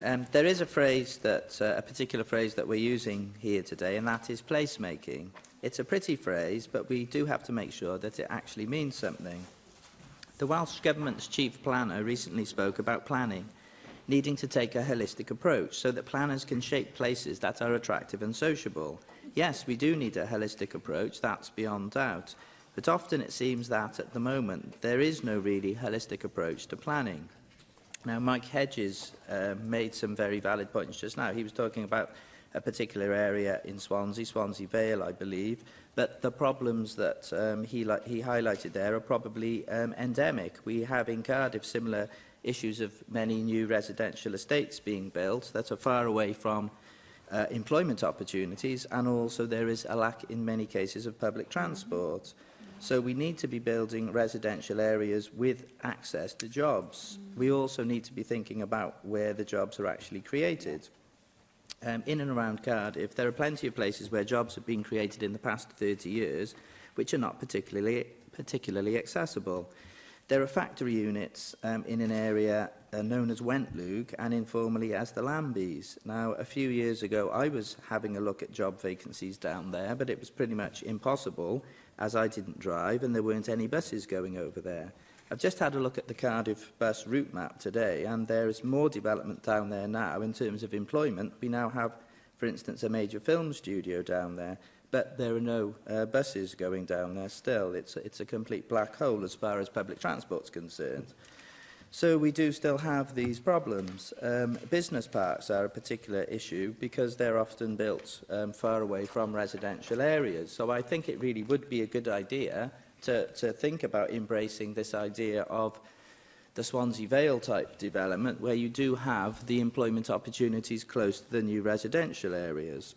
There is a phrase that, a particular phrase that we're using here today, and that is placemaking. It's a pretty phrase, but we do have to make sure that it actually means something. The Welsh Government's Chief Planner recently spoke about planning, needing to take a holistic approach so that planners can shape places that are attractive and sociable. Yes, we do need a holistic approach, that's beyond doubt. But often it seems that, at the moment, there is no really holistic approach to planning. Now, Mike Hedges made some very valid points just now. He was talking about a particular area in Swansea, Swansea Vale, I believe, but the problems that he highlighted there are probably endemic. We have in Cardiff similar issues of many new residential estates being built that are far away from employment opportunities, and also there is a lack in many cases of public transport. So we need to be building residential areas with access to jobs. We also need to be thinking about where the jobs are actually created. In and around Cardiff, there are plenty of places where jobs have been created in the past 30 years, which are not particularly accessible. There are factory units in an area known as Wentlug and informally as the Lambies. Now, a few years ago, I was having a look at job vacancies down there, but it was pretty much impossible as I didn't drive and there weren't any buses going over there. I've just had a look at the Cardiff bus route map today, and there is more development down there now in terms of employment. We now have, for instance, a major film studio down there, but there are no buses going down there still. It's a complete black hole as far as public transport's concerned. So we do still have these problems. Business parks are a particular issue because they're often built far away from residential areas. So I think it really would be a good idea to think about embracing this idea of the Swansea Vale type development, where you do have the employment opportunities close to the new residential areas.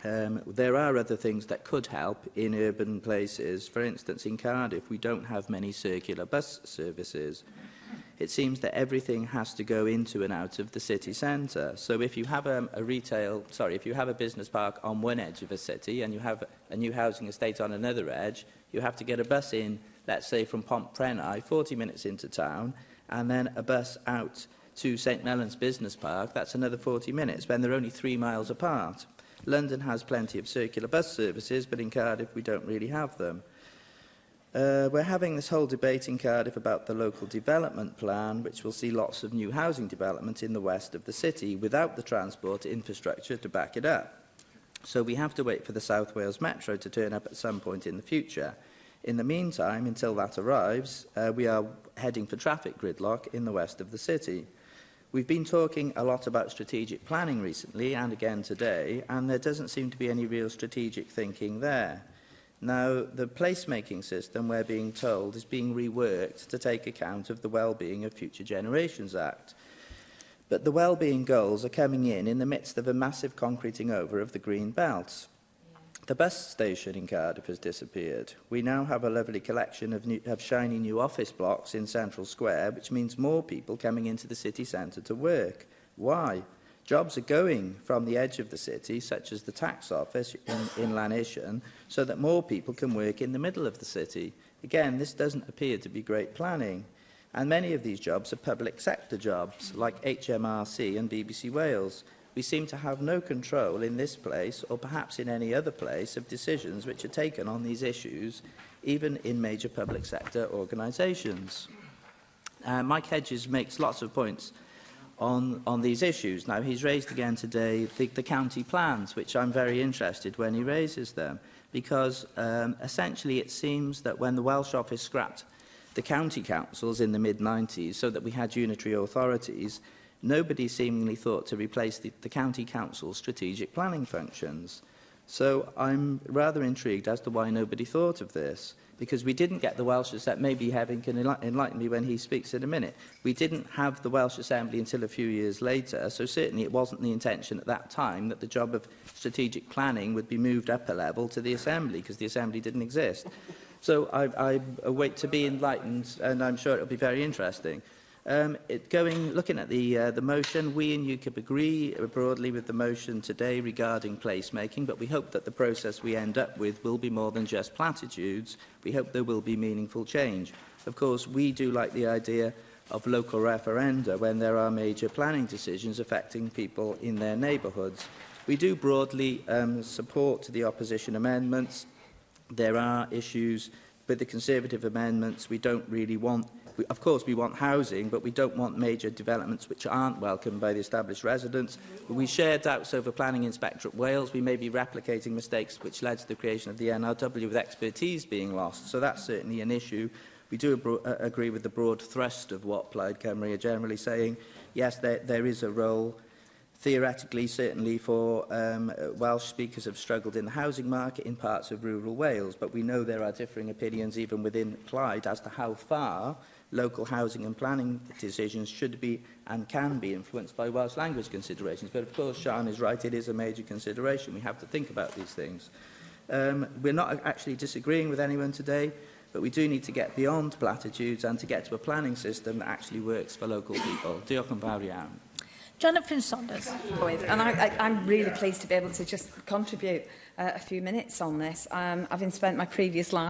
There are other things that could help in urban places. For instance, in Cardiff, we don't have many circular bus services. It seems that everything has to go into and out of the city centre. So if you have if you have a business park on one edge of a city and you have a new housing estate on another edge, you have to get a bus in, let's say from Pontprenai, 40 minutes into town, and then a bus out to St Mellons Business Park, that's another 40 minutes, when they're only 3 miles apart. London has plenty of circular bus services, but in Cardiff we don't really have them. We're having this whole debate in Cardiff about the local development plan, which will see lots of new housing development in the west of the city without the transport infrastructure to back it up. So we have to wait for the South Wales Metro to turn up at some point in the future. In the meantime, until that arrives, we are heading for traffic gridlock in the west of the city. We've been talking a lot about strategic planning recently and again today, and there doesn't seem to be any real strategic thinking there. Now, the placemaking system, we're being told, is being reworked to take account of the Wellbeing of Future Generations Act. But the wellbeing goals are coming in the midst of a massive concreting over of the green belt. The bus station in Cardiff has disappeared. We now have a lovely collection of shiny new office blocks in Central Square, which means more people coming into the city centre to work. Why? Jobs are going from the edge of the city, such as the tax office in Llanishen, so that more people can work in the middle of the city. Again, this doesn't appear to be great planning. And many of these jobs are public sector jobs, like HMRC and BBC Wales. We seem to have no control in this place, or perhaps in any other place, of decisions which are taken on these issues, even in major public sector organisations. Mike Hedges makes lots of points on these issues. Now, he's raised again today the county plans, which I'm very interested when he raises them, because essentially it seems that when the Welsh Office scrapped the county councils in the mid-90s so that we had unitary authorities, nobody seemingly thought to replace the county council's strategic planning functions. So I'm rather intrigued as to why nobody thought of this, because we didn't get the Welsh Assembly. Maybe Heaven can enlighten me when he speaks in a minute. We didn't have the Welsh Assembly until a few years later, so certainly it wasn't the intention at that time that the job of strategic planning would be moved up a level to the Assembly, because the Assembly didn't exist. So I await to be enlightened, and I'm sure it'll be very interesting. Looking at the motion, we in UKIP agree broadly with the motion today regarding placemaking, but we hope that the process we end up with will be more than just platitudes. We hope there will be meaningful change. Of course, we do like the idea of local referenda when there are major planning decisions affecting people in their neighbourhoods. We do broadly support the opposition amendments. There are issues with the Conservative amendments. We don't really want, of course we want housing, but we don't want major developments which aren't welcomed by the established residents. We share doubts over planning inspectorate Wales. We may be replicating mistakes which led to the creation of the NRW with expertise being lost. So that's certainly an issue. We do agree with the broad thrust of what Plaid Cymru are generally saying. Yes, there is a role, theoretically, certainly for Welsh speakers have struggled in the housing market in parts of rural Wales, but we know there are differing opinions even within Plaid as to how far local housing and planning decisions should be and can be influenced by Welsh language considerations. But of course, Sian is right, it is a major consideration. We have to think about these things. We're not actually disagreeing with anyone today, but we do need to get beyond platitudes and to get to a planning system that actually works for local people. Diolch yn fawr iawn. Jonathan Saunders. And I'm really pleased to be able to just contribute a few minutes on this. Having spent my previous life